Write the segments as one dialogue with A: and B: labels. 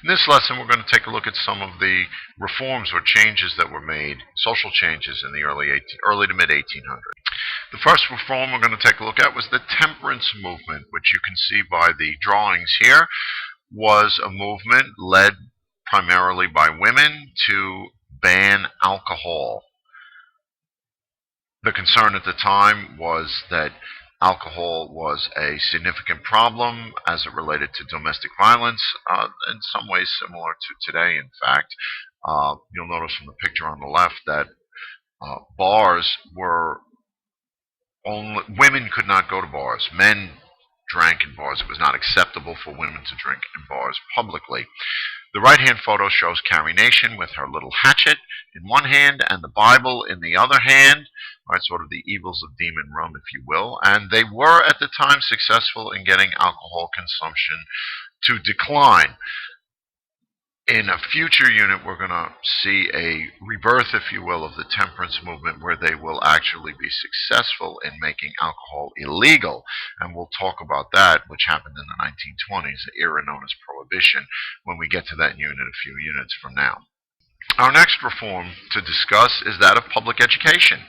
A: In this lesson, we're going to take a look at some of the reforms or changes that were made, social changes in the early to mid 1800s. The first reform we're going to take a look at was the temperance movement, which you can see by the drawings here, was a movement led primarily by women to ban alcohol. The concern at the time was that alcohol was a significant problem as it related to domestic violence, in some ways similar to today, in fact. You'll notice from the picture on the left that bars were only, women could not go to bars. Men drank in bars. It was not acceptable for women to drink in bars publicly. The right-hand photo shows Carrie Nation with her little hatchet in one hand and the Bible in the other hand, right, sort of the evils of demon rum, if you will. And they were, at the time, successful in getting alcohol consumption to decline. In a future unit, we're going to see a rebirth, if you will, of the temperance movement, where they will actually be successful in making alcohol illegal. And we'll talk about that, which happened in the 1920s, the era known as Prohibition, when we get to that unit a few units from now. Our next reform to discuss is that of public education,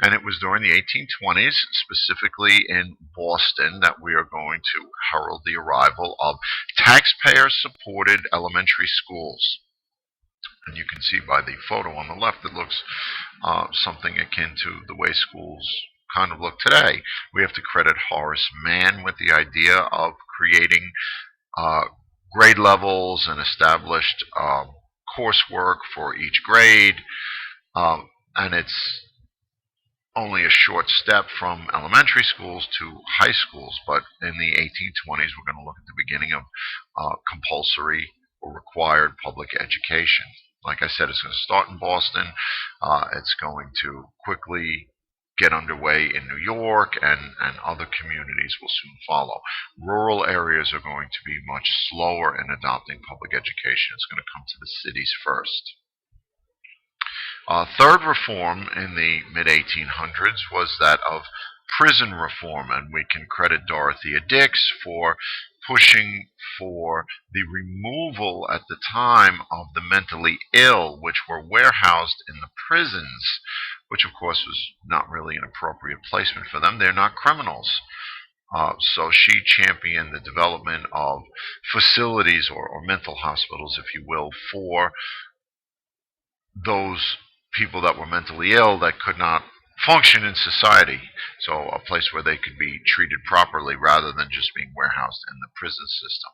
A: and it was during the 1820s, specifically in Boston, that we are going to herald the arrival of taxpayer-supported elementary schools. And you can see by the photo on the left, it looks something akin to the way schools kind of look today. We have to credit Horace Mann with the idea of creating grade levels and established coursework for each grade, and it's only a short step from elementary schools to high schools. But in the 1820s, we're going to look at the beginning of compulsory or required public education. Like I said, it's going to start in Boston. It's going to quickly get underway in New York, and other communities will soon follow. Rural areas are going to be much slower in adopting public education. It's going to come to the cities first. Third reform in the mid-1800s was that of prison reform, and we can credit Dorothea Dix for pushing for the removal at the time of the mentally ill, which were warehoused in the prisons, which of course was not really an appropriate placement for them. They're not criminals. So she championed the development of facilities or mental hospitals, if you will, for those people that were mentally ill that could not function in society. So a place where they could be treated properly rather than just being warehoused in the prison system.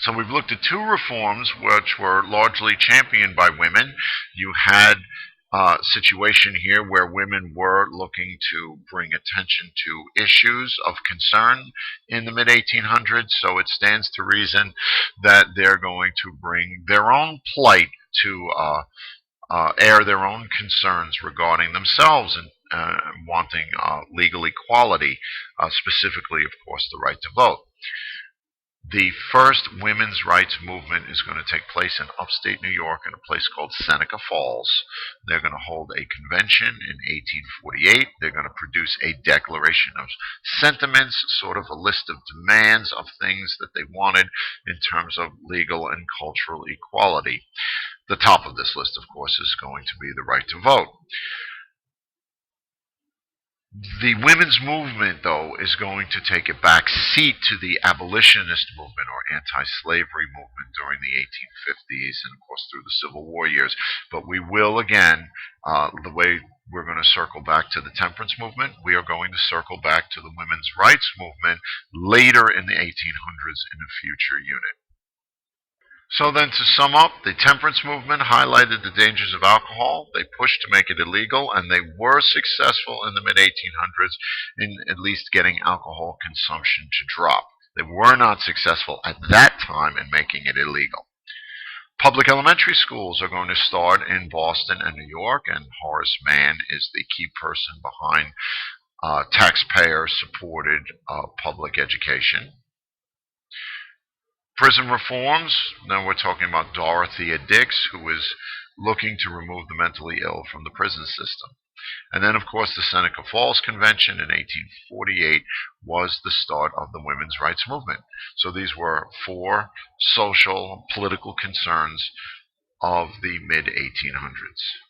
A: So we've looked at two reforms which were largely championed by women. You had a situation here where women were looking to bring attention to issues of concern in the mid-1800s, so it stands to reason that they're going to bring their own plight to air their own concerns regarding themselves and wanting legal equality, specifically, of course, the right to vote. The first women's rights movement is going to take place in upstate New York in a place called Seneca Falls. They're going to hold a convention in 1848. They're going to produce a declaration of sentiments, sort of a list of demands of things that they wanted in terms of legal and cultural equality. The top of this list, of course, is going to be the right to vote. The women's movement, though, is going to take a back seat to the abolitionist movement or anti-slavery movement during the 1850s and, of course, through the Civil War years. But we will, again, the way we're going to circle back to the temperance movement, we are going to circle back to the women's rights movement later in the 1800s in a future unit. So then, to sum up, the temperance movement highlighted the dangers of alcohol. They pushed to make it illegal, and they were successful in the mid-1800s in at least getting alcohol consumption to drop. They were not successful at that time in making it illegal. Public elementary schools are going to start in Boston and New York, and Horace Mann is the key person behind taxpayer-supported public education. Prison reforms, now we're talking about Dorothea Dix, who is looking to remove the mentally ill from the prison system. And then, of course, the Seneca Falls Convention in 1848 was the start of the women's rights movement. So these were four social, political concerns of the mid 1800s.